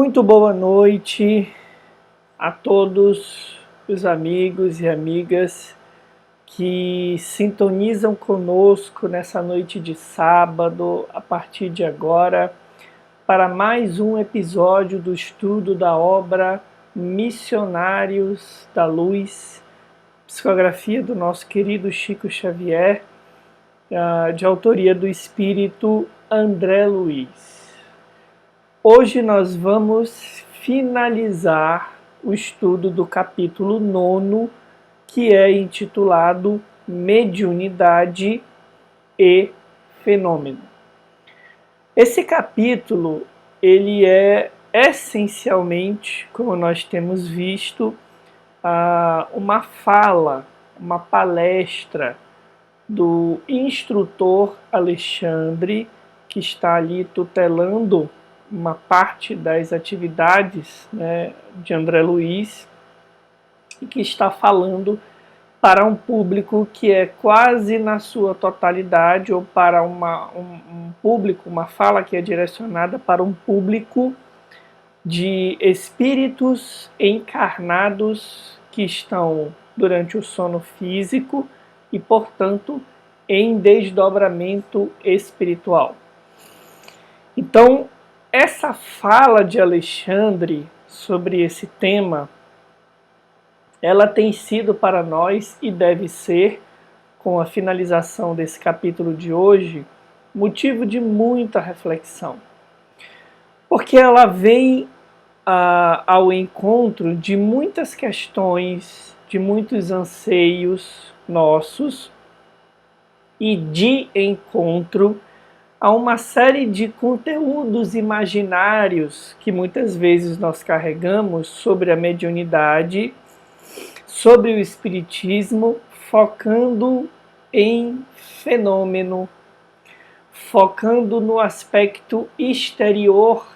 Muito boa noite a todos os amigos e amigas que sintonizam conosco nessa noite de sábado, a partir de agora, para mais um episódio do estudo da obra Missionários da Luz, psicografia do nosso querido Chico Xavier, de autoria do espírito André Luiz. Hoje nós vamos finalizar o estudo do capítulo 9, que é intitulado Mediunidade e Fenômeno. Esse capítulo, ele é essencialmente, como nós temos visto, uma fala, uma palestra do instrutor Alexandre, que está ali tutelando uma parte das atividades, de André Luiz, e que está falando para um público que é quase na sua totalidade, ou para um público, uma fala que é direcionada para um público de espíritos encarnados que estão durante o sono físico e, portanto, em desdobramento espiritual. Então, essa fala de Alexandre sobre esse tema, ela tem sido para nós, e deve ser, com a finalização desse capítulo de hoje, motivo de muita reflexão. Porque ela vem ao encontro de muitas questões, de muitos anseios nossos, e de encontro a uma série de conteúdos imaginários que muitas vezes nós carregamos sobre a mediunidade, sobre o espiritismo, focando em fenômeno, focando no aspecto exterior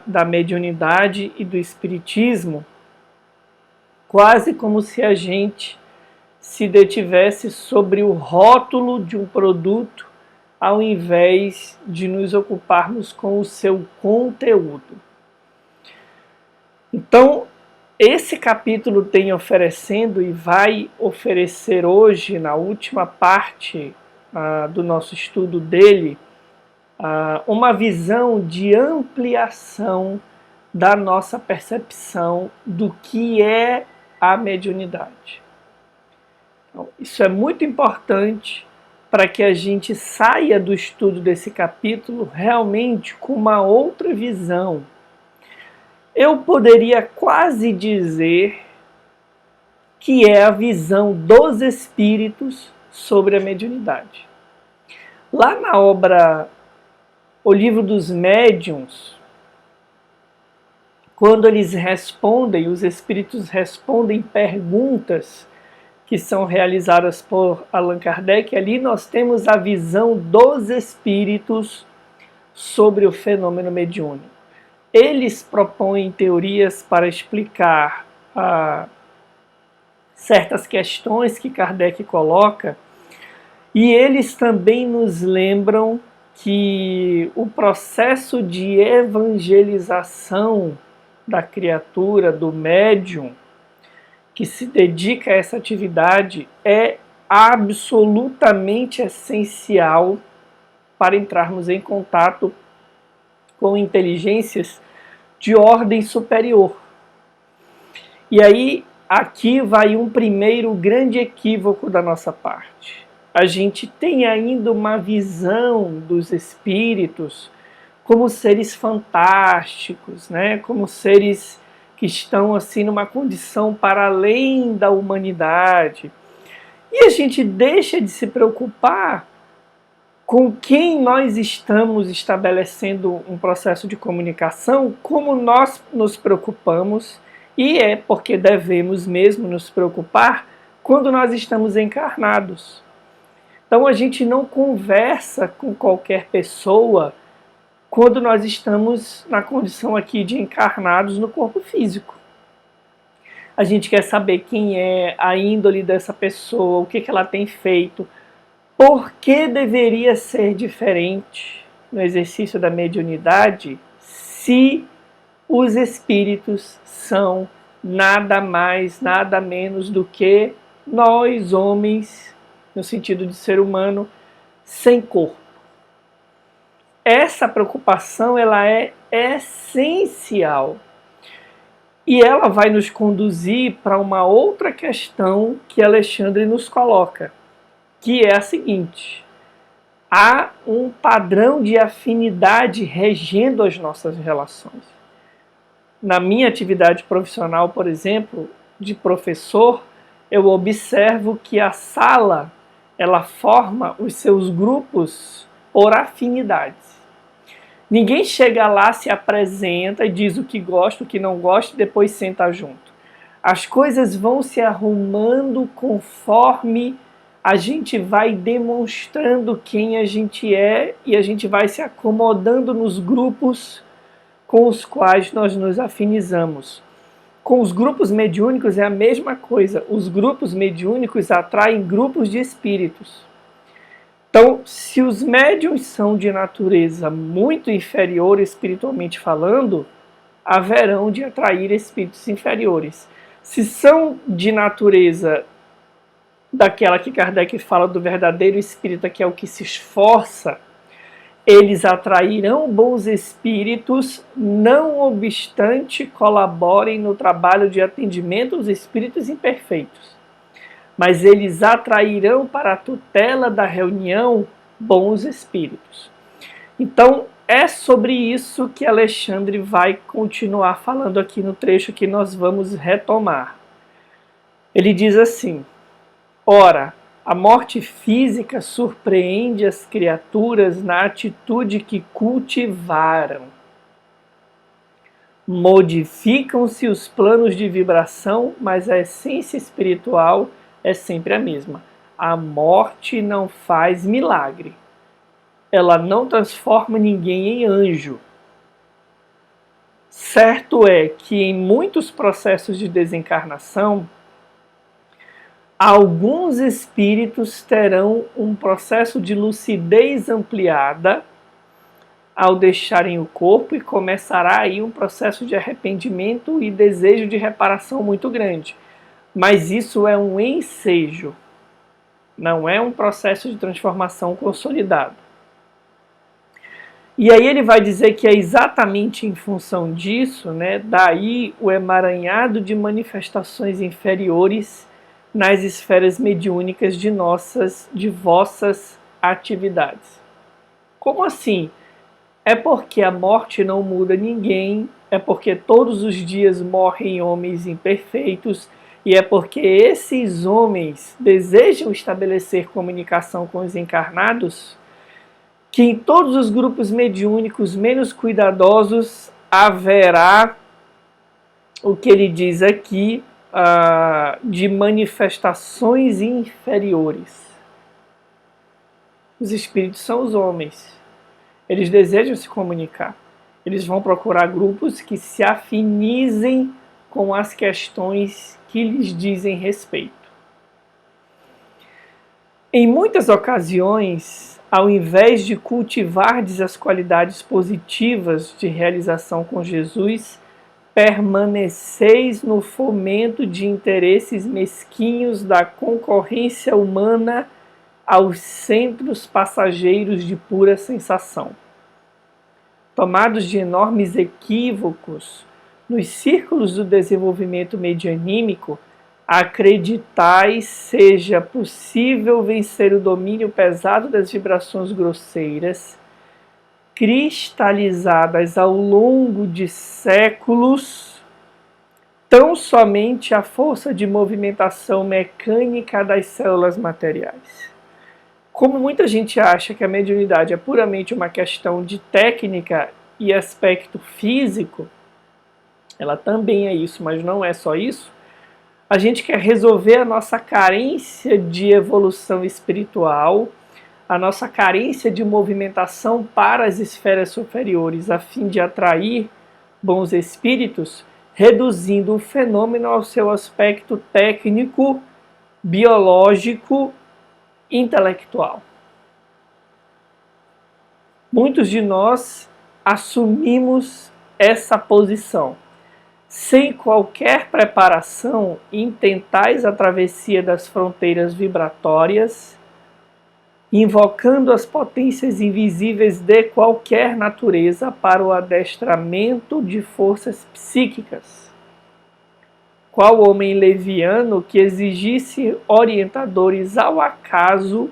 da mediunidade e do espiritismo, quase como se a gente se detivesse sobre o rótulo de um produto, ao invés de nos ocuparmos com o seu conteúdo. Então, esse capítulo tem oferecendo e vai oferecer hoje, na última parte do nosso estudo dele, uma visão de ampliação da nossa percepção do que é a mediunidade. Então, isso é muito importante para que a gente saia do estudo desse capítulo realmente com uma outra visão. Eu poderia quase dizer que é a visão dos espíritos sobre a mediunidade. Lá na obra O Livro dos Médiuns, quando eles respondem, os espíritos respondem perguntas que são realizadas por Allan Kardec, ali nós temos a visão dos espíritos sobre o fenômeno mediúnico. Eles propõem teorias para explicar certas questões que Kardec coloca, e eles também nos lembram que o processo de evangelização da criatura, do médium, que se dedica a essa atividade, é absolutamente essencial para entrarmos em contato com inteligências de ordem superior. E aí, aqui vai um primeiro grande equívoco da nossa parte. A gente tem ainda uma visão dos espíritos como seres fantásticos, como seres que estão assim numa condição para além da humanidade. E a gente deixa de se preocupar com quem nós estamos estabelecendo um processo de comunicação, como nós nos preocupamos, e é porque devemos mesmo nos preocupar quando nós estamos encarnados. Então a gente não conversa com qualquer pessoa quando nós estamos na condição aqui de encarnados no corpo físico. A gente quer saber quem é, a índole dessa pessoa, o que ela tem feito, por que deveria ser diferente no exercício da mediunidade se os espíritos são nada mais, nada menos do que nós, homens, no sentido de ser humano, sem corpo. Essa preocupação ela é essencial. E ela vai nos conduzir para uma outra questão que Alexandre nos coloca, que é a seguinte: há um padrão de afinidade regendo as nossas relações. Na minha atividade profissional, por exemplo, de professor, eu observo que a sala ela forma os seus grupos por afinidades. Ninguém chega lá, se apresenta e diz o que gosta, o que não gosta e depois senta junto. As coisas vão se arrumando conforme a gente vai demonstrando quem a gente é e a gente vai se acomodando nos grupos com os quais nós nos afinizamos. Com os grupos mediúnicos é a mesma coisa. Os grupos mediúnicos atraem grupos de espíritos. Então, se os médiuns são de natureza muito inferior espiritualmente falando, haverão de atrair espíritos inferiores. Se são de natureza daquela que Kardec fala do verdadeiro espírita, que é o que se esforça, eles atrairão bons espíritos, não obstante colaborem no trabalho de atendimento aos espíritos imperfeitos. Mas eles atrairão para a tutela da reunião bons espíritos. Então, é sobre isso que Alexandre vai continuar falando aqui no trecho que nós vamos retomar. Ele diz assim: ora, a morte física surpreende as criaturas na atitude que cultivaram. Modificam-se os planos de vibração, mas a essência espiritual é sempre a mesma. A morte não faz milagre. Ela não transforma ninguém em anjo. Certo é que em muitos processos de desencarnação, alguns espíritos terão um processo de lucidez ampliada ao deixarem o corpo e começará aí um processo de arrependimento e desejo de reparação muito grande. Mas isso é um ensejo, não é um processo de transformação consolidado. E aí ele vai dizer que é exatamente em função disso, daí o emaranhado de manifestações inferiores nas esferas mediúnicas de vossas atividades. Como assim? É porque a morte não muda ninguém, é porque todos os dias morrem homens imperfeitos, e é porque esses homens desejam estabelecer comunicação com os encarnados, que em todos os grupos mediúnicos menos cuidadosos haverá o que ele diz aqui de manifestações inferiores. Os espíritos são os homens. Eles desejam se comunicar. Eles vão procurar grupos que se afinizem com as questões que lhes dizem respeito. Em muitas ocasiões, ao invés de cultivardes as qualidades positivas de realização com Jesus, permaneceis no fomento de interesses mesquinhos da concorrência humana aos centros passageiros de pura sensação. Tomados de enormes equívocos, nos círculos do desenvolvimento medianímico, acreditais seja possível vencer o domínio pesado das vibrações grosseiras, cristalizadas ao longo de séculos, tão somente a força de movimentação mecânica das células materiais. Como muita gente acha que a mediunidade é puramente uma questão de técnica e aspecto físico, ela também é isso, mas não é só isso. A gente quer resolver a nossa carência de evolução espiritual, a nossa carência de movimentação para as esferas superiores, a fim de atrair bons espíritos, reduzindo o fenômeno ao seu aspecto técnico, biológico, intelectual. Muitos de nós assumimos essa posição. Sem qualquer preparação, intentais a travessia das fronteiras vibratórias, invocando as potências invisíveis de qualquer natureza para o adestramento de forças psíquicas. Qual homem leviano que exigisse orientadores ao acaso,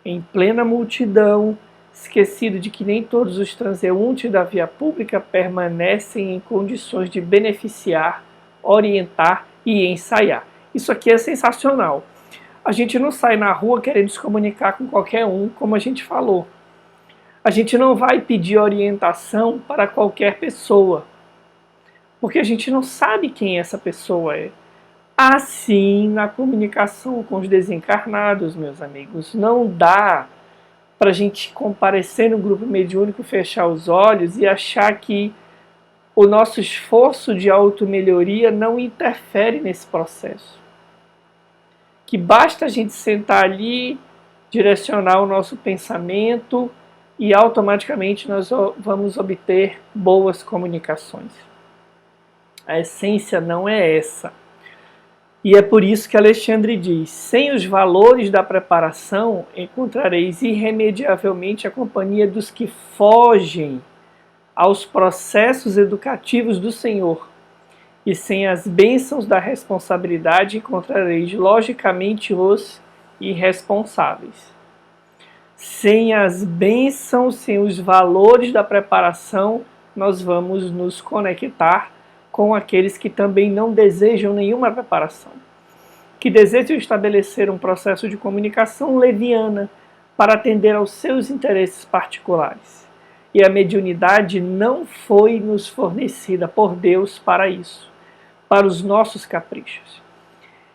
em plena multidão, esquecido de que nem todos os transeuntes da via pública permanecem em condições de beneficiar, orientar e ensaiar. Isso aqui é sensacional. A gente não sai na rua querendo se comunicar com qualquer um, como a gente falou. A gente não vai pedir orientação para qualquer pessoa, porque a gente não sabe quem essa pessoa é. Assim, na comunicação com os desencarnados, meus amigos, não dá para a gente comparecer no grupo mediúnico, fechar os olhos e achar que o nosso esforço de automelhoria não interfere nesse processo. Que basta a gente sentar ali, direcionar o nosso pensamento e automaticamente nós vamos obter boas comunicações. A essência não é essa. E é por isso que Alexandre diz: sem os valores da preparação, encontrareis irremediavelmente a companhia dos que fogem aos processos educativos do Senhor. E sem as bênçãos da responsabilidade, encontrareis logicamente os irresponsáveis. Sem as bênçãos, sem os valores da preparação, nós vamos nos conectar com aqueles que também não desejam nenhuma preparação, que desejam estabelecer um processo de comunicação leviana para atender aos seus interesses particulares. E a mediunidade não foi nos fornecida por Deus para isso, para os nossos caprichos.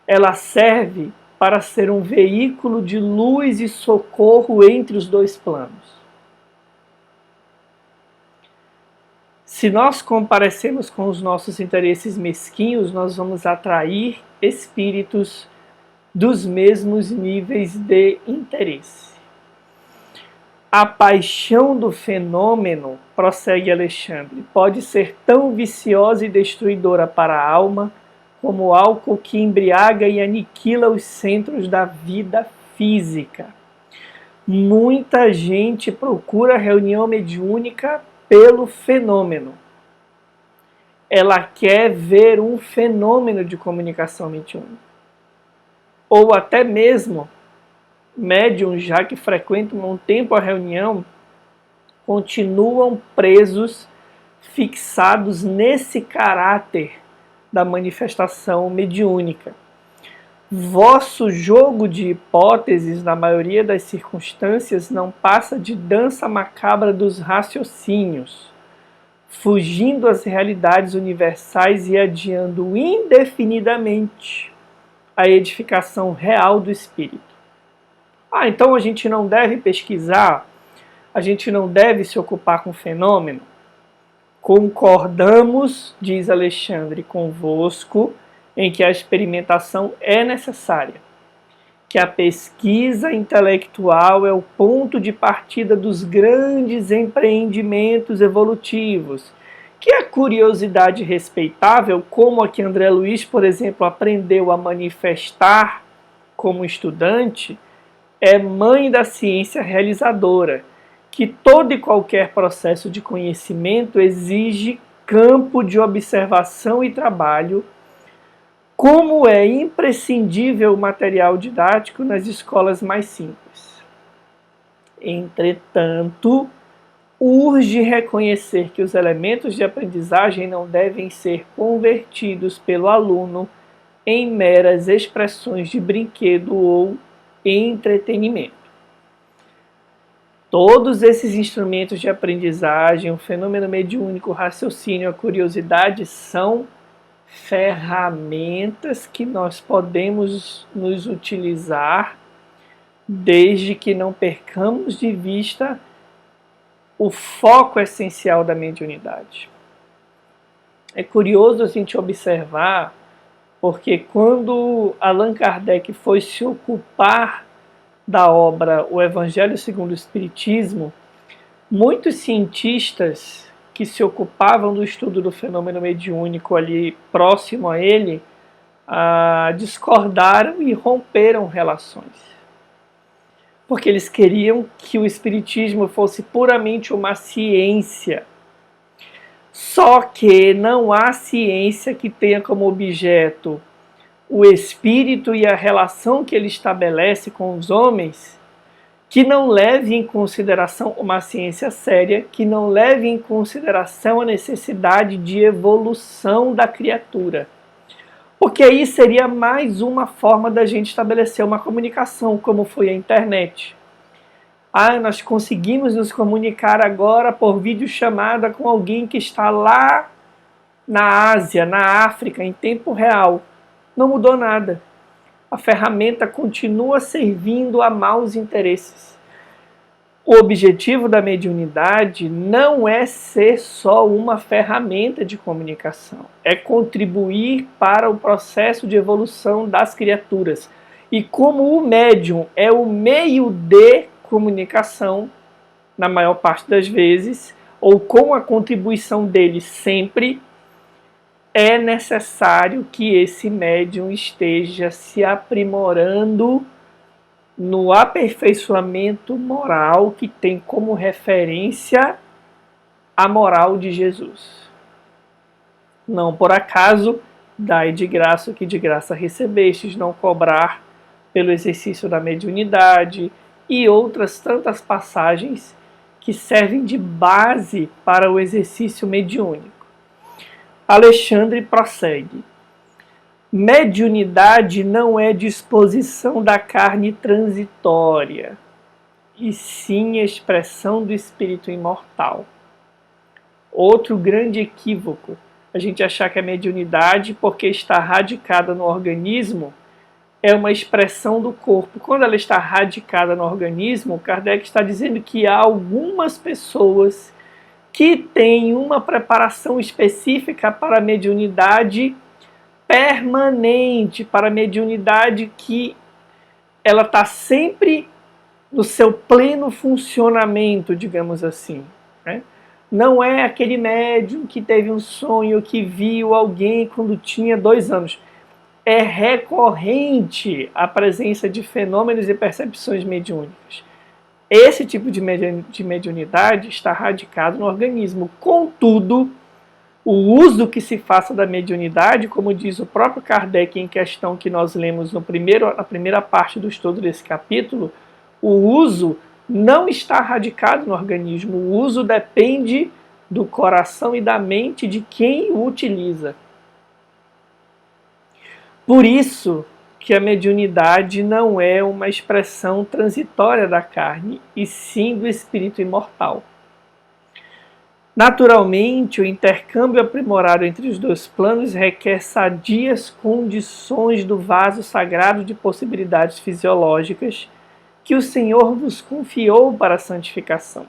Ela serve para ser um veículo de luz e socorro entre os dois planos. Se nós comparecemos com os nossos interesses mesquinhos, nós vamos atrair espíritos dos mesmos níveis de interesse. A paixão do fenômeno, prossegue Alexandre, pode ser tão viciosa e destruidora para a alma como o álcool que embriaga e aniquila os centros da vida física. Muita gente procura reunião mediúnica pelo fenômeno. Ela quer ver um fenômeno de comunicação mediúnica. Ou até mesmo médiums, já que frequentam um tempo a reunião, continuam presos, fixados nesse caráter da manifestação mediúnica. Vosso jogo de hipóteses, na maioria das circunstâncias, não passa de dança macabra dos raciocínios, fugindo às realidades universais e adiando indefinidamente a edificação real do espírito. Então a gente não deve pesquisar, a gente não deve se ocupar com o fenômeno? Concordamos, diz Alexandre, convosco, em que a experimentação é necessária, que a pesquisa intelectual é o ponto de partida dos grandes empreendimentos evolutivos, que a curiosidade respeitável, como a que André Luiz, por exemplo, aprendeu a manifestar como estudante, é mãe da ciência realizadora, que todo e qualquer processo de conhecimento exige campo de observação e trabalho, como é imprescindível o material didático nas escolas mais simples. Entretanto, urge reconhecer que os elementos de aprendizagem não devem ser convertidos pelo aluno em meras expressões de brinquedo ou entretenimento. Todos esses instrumentos de aprendizagem, o fenômeno mediúnico, o raciocínio, a curiosidade, são ferramentas que nós podemos nos utilizar desde que não percamos de vista o foco essencial da mediunidade. É curioso a gente observar, porque quando Allan Kardec foi se ocupar da obra O Evangelho segundo o Espiritismo, muitos cientistas que se ocupavam do estudo do fenômeno mediúnico ali próximo a ele, discordaram e romperam relações. Porque eles queriam que o espiritismo fosse puramente uma ciência. Só que não há ciência que tenha como objeto o espírito e a relação que ele estabelece com os homens, que não leve em consideração uma ciência séria, que não leve em consideração a necessidade de evolução da criatura. Porque aí seria mais uma forma da gente estabelecer uma comunicação, como foi a internet. Nós conseguimos nos comunicar agora por videochamada com alguém que está lá na Ásia, na África, em tempo real. Não mudou nada. A ferramenta continua servindo a maus interesses. O objetivo da mediunidade não é ser só uma ferramenta de comunicação, é contribuir para o processo de evolução das criaturas. E como o médium é o meio de comunicação, na maior parte das vezes, ou com a contribuição dele sempre, é necessário que esse médium esteja se aprimorando no aperfeiçoamento moral que tem como referência a moral de Jesus. Não por acaso, dai de graça o que de graça recebestes, não cobrar pelo exercício da mediunidade e outras tantas passagens que servem de base para o exercício mediúnico. Alexandre prossegue. Mediunidade não é disposição da carne transitória, e sim expressão do espírito imortal. Outro grande equívoco, a gente achar que a mediunidade, porque está radicada no organismo, é uma expressão do corpo. Quando ela está radicada no organismo, Kardec está dizendo que há algumas pessoas que têm uma preparação específica para a mediunidade permanente, para a mediunidade que ela está sempre no seu pleno funcionamento, digamos assim, né? Não é aquele médium que teve um sonho, que viu alguém quando tinha 2 anos. É recorrente a presença de fenômenos e percepções mediúnicas. Esse tipo de mediunidade está radicado no organismo. Contudo, o uso que se faça da mediunidade, como diz o próprio Kardec em questão que nós lemos na primeira parte do estudo desse capítulo, o uso não está radicado no organismo. O uso depende do coração e da mente de quem o utiliza. Por isso que a mediunidade não é uma expressão transitória da carne, e sim do espírito imortal. Naturalmente, o intercâmbio aprimorado entre os dois planos requer sadias condições do vaso sagrado de possibilidades fisiológicas que o Senhor vos confiou para a santificação.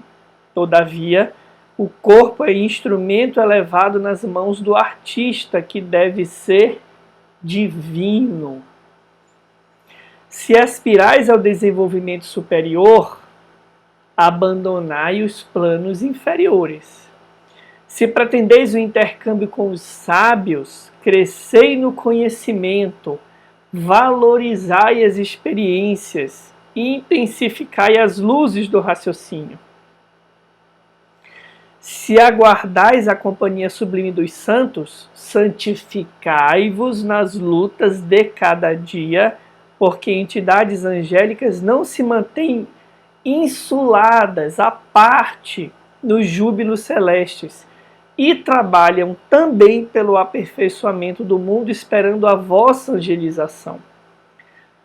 Todavia, o corpo é instrumento elevado nas mãos do artista, que deve ser divino. Se aspirais ao desenvolvimento superior, abandonai os planos inferiores. Se pretendeis o intercâmbio com os sábios, crescei no conhecimento, valorizai as experiências e intensificai as luzes do raciocínio. Se aguardais a companhia sublime dos santos, santificai-vos nas lutas de cada dia, porque entidades angélicas não se mantêm insuladas à parte nos júbilos celestes, e trabalham também pelo aperfeiçoamento do mundo, esperando a vossa angelização.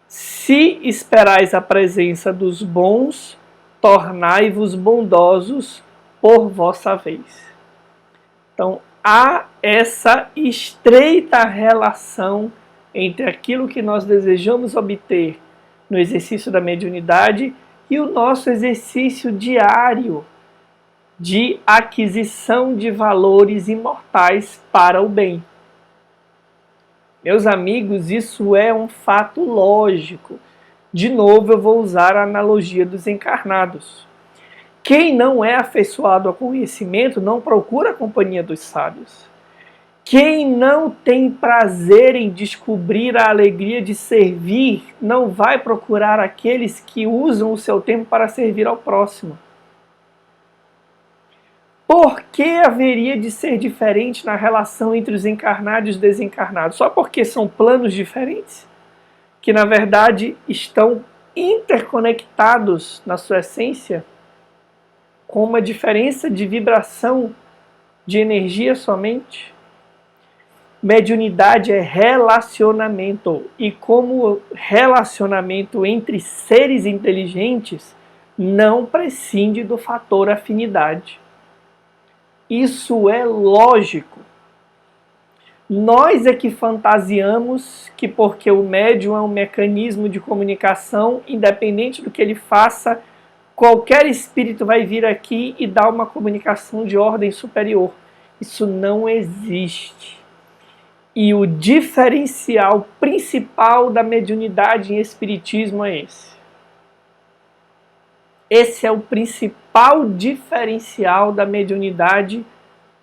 Se esperais a presença dos bons, tornai-vos bondosos por vossa vez. Então, há essa estreita relação entre aquilo que nós desejamos obter no exercício da mediunidade e o nosso exercício diário de aquisição de valores imortais para o bem. Meus amigos, isso é um fato lógico. De novo, eu vou usar a analogia dos encarnados. Quem não é afeiçoado ao conhecimento não procura a companhia dos sábios. Quem não tem prazer em descobrir a alegria de servir não vai procurar aqueles que usam o seu tempo para servir ao próximo. Por que haveria de ser diferente na relação entre os encarnados e os desencarnados? Só porque são planos diferentes? Que na verdade estão interconectados na sua essência, com uma diferença de vibração de energia somente? Mediunidade é relacionamento, e como relacionamento entre seres inteligentes, não prescinde do fator afinidade. Isso é lógico. Nós é que fantasiamos que porque o médium é um mecanismo de comunicação, independente do que ele faça, qualquer espírito vai vir aqui e dar uma comunicação de ordem superior. Isso não existe. E o diferencial principal da mediunidade em espiritismo é esse. Esse é o principal diferencial da mediunidade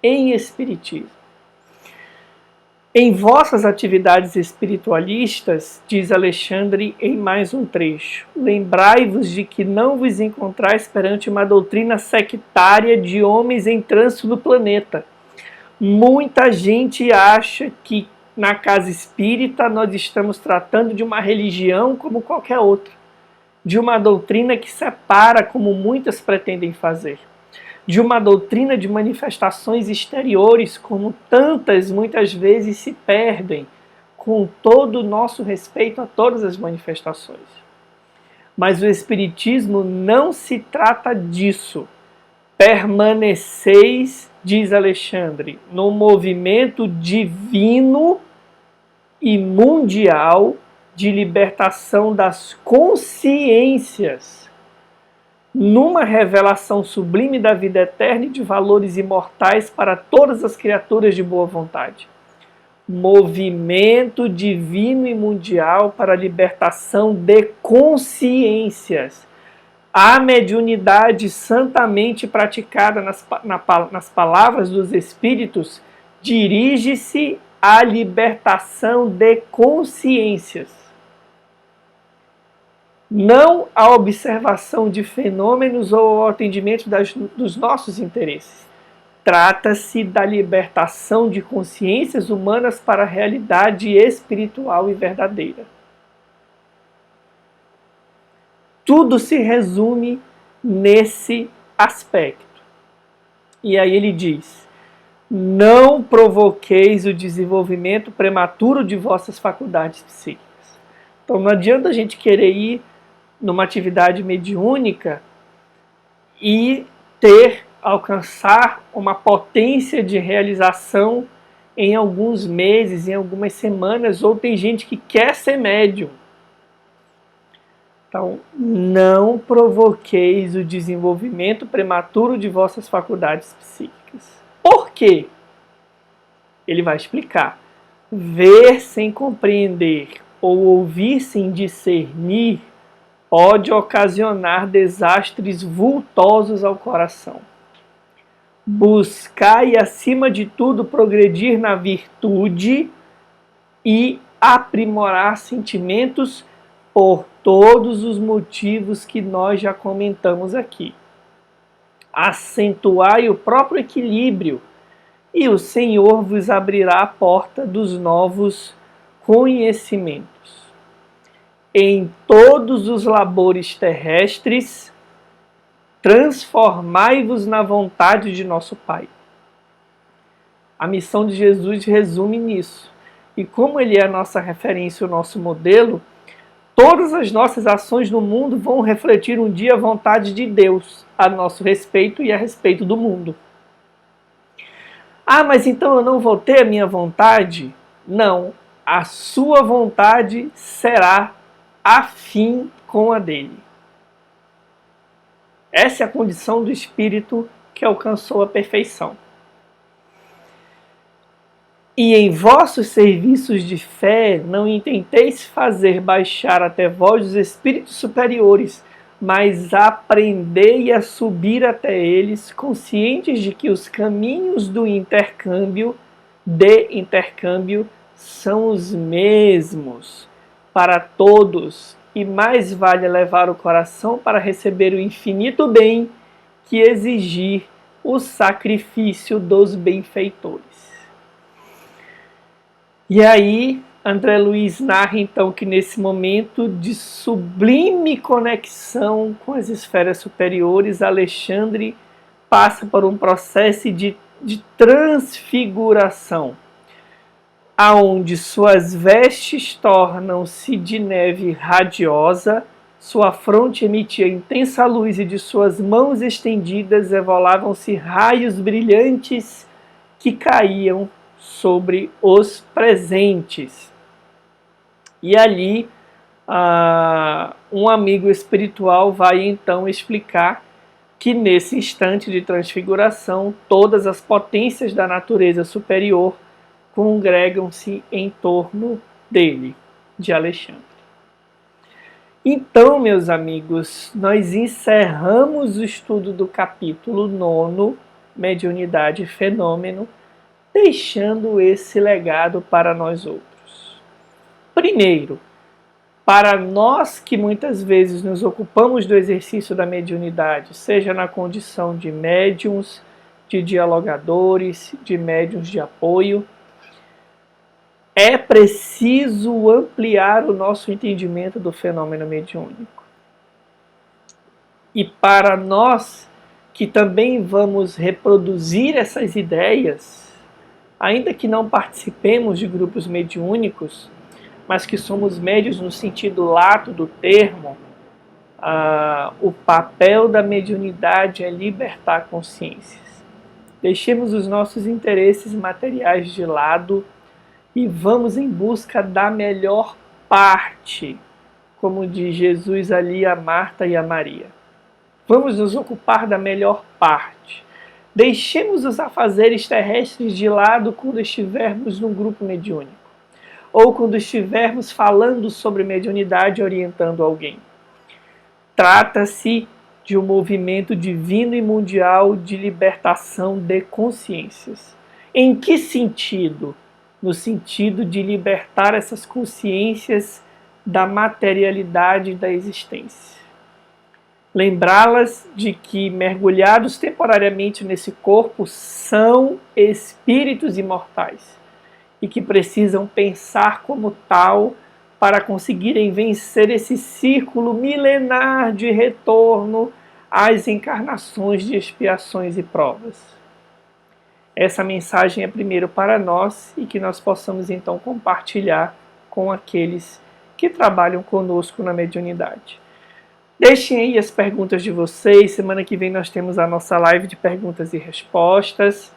em espiritismo. Em vossas atividades espiritualistas, diz Alexandre em mais um trecho, lembrai-vos de que não vos encontrais perante uma doutrina sectária de homens em trânsito do planeta. Muita gente acha que na casa espírita nós estamos tratando de uma religião como qualquer outra, de uma doutrina que separa, como muitas pretendem fazer, de uma doutrina de manifestações exteriores, como tantas muitas vezes se perdem, com todo o nosso respeito a todas as manifestações. Mas o Espiritismo não se trata disso. Permaneceis, diz Alexandre, no movimento divino e mundial de libertação das consciências, numa revelação sublime da vida eterna e de valores imortais para todas as criaturas de boa vontade. Movimento divino e mundial para a libertação de consciências. A mediunidade santamente praticada nas palavras dos Espíritos dirige-se à libertação de consciências. Não à observação de fenômenos ou ao atendimento dos nossos interesses. Trata-se da libertação de consciências humanas para a realidade espiritual e verdadeira. Tudo se resume nesse aspecto. E aí ele diz: não provoqueis o desenvolvimento prematuro de vossas faculdades psíquicas. Então não adianta a gente querer ir numa atividade mediúnica e alcançar uma potência de realização em alguns meses, em algumas semanas, ou tem gente que quer ser médium. Então, não provoqueis o desenvolvimento prematuro de vossas faculdades psíquicas. Por quê? Ele vai explicar. Ver sem compreender ou ouvir sem discernir pode ocasionar desastres vultosos ao coração. Buscai, acima de tudo, progredir na virtude e aprimorar sentimentos por todos os motivos que nós já comentamos aqui. Acentuai o próprio equilíbrio e o Senhor vos abrirá a porta dos novos conhecimentos. Em todos os labores terrestres, transformai-vos na vontade de nosso Pai. A missão de Jesus resume nisso. E como Ele é a nossa referência, o nosso modelo, todas as nossas ações no mundo vão refletir um dia a vontade de Deus a nosso respeito e a respeito do mundo. Ah, mas então eu não vou ter a minha vontade? Não. A sua vontade será afim com a dele. Essa é a condição do espírito que alcançou a perfeição. E em vossos serviços de fé não intenteis fazer baixar até vós os espíritos superiores, mas a aprender e a subir até eles, conscientes de que os caminhos do intercâmbio, são os mesmos para todos, e mais vale levar o coração para receber o infinito bem que exigir o sacrifício dos benfeitores. E aí, André Luiz narra então que nesse momento de sublime conexão com as esferas superiores, Alexandre passa por um processo de transfiguração, aonde suas vestes tornam-se de neve radiosa, sua fronte emitia intensa luz e de suas mãos estendidas evolavam-se raios brilhantes que caíam sobre os presentes. E ali, um amigo espiritual vai então explicar que nesse instante de transfiguração, todas as potências da natureza superior congregam-se em torno dele, de Alexandre. Então, meus amigos, nós encerramos o estudo do capítulo 9, Mediunidade e Fenômeno, deixando esse legado para nós outros. Primeiro, para nós que muitas vezes nos ocupamos do exercício da mediunidade, seja na condição de médiuns, de dialogadores, de médiuns de apoio, é preciso ampliar o nosso entendimento do fenômeno mediúnico. E para nós que também vamos reproduzir essas ideias, ainda que não participemos de grupos mediúnicos, mas que somos médios no sentido lato do termo, o papel da mediunidade é libertar consciências. Deixemos os nossos interesses materiais de lado e vamos em busca da melhor parte, como diz Jesus ali a Marta e a Maria. Vamos nos ocupar da melhor parte. Deixemos os afazeres terrestres de lado quando estivermos num grupo mediúnico, ou quando estivermos falando sobre mediunidade orientando alguém. Trata-se de um movimento divino e mundial de libertação de consciências. Em que sentido? No sentido de libertar essas consciências da materialidade da existência. Lembrá-las de que, mergulhados temporariamente nesse corpo, são espíritos imortais e que precisam pensar como tal para conseguirem vencer esse círculo milenar de retorno às encarnações de expiações e provas. Essa mensagem é primeiro para nós e que nós possamos então compartilhar com aqueles que trabalham conosco na mediunidade. Deixem aí as perguntas de vocês. Semana que vem nós temos a nossa live de perguntas e respostas.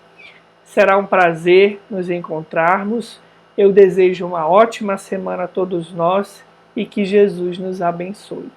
Será um prazer nos encontrarmos. Eu desejo uma ótima semana a todos nós e que Jesus nos abençoe.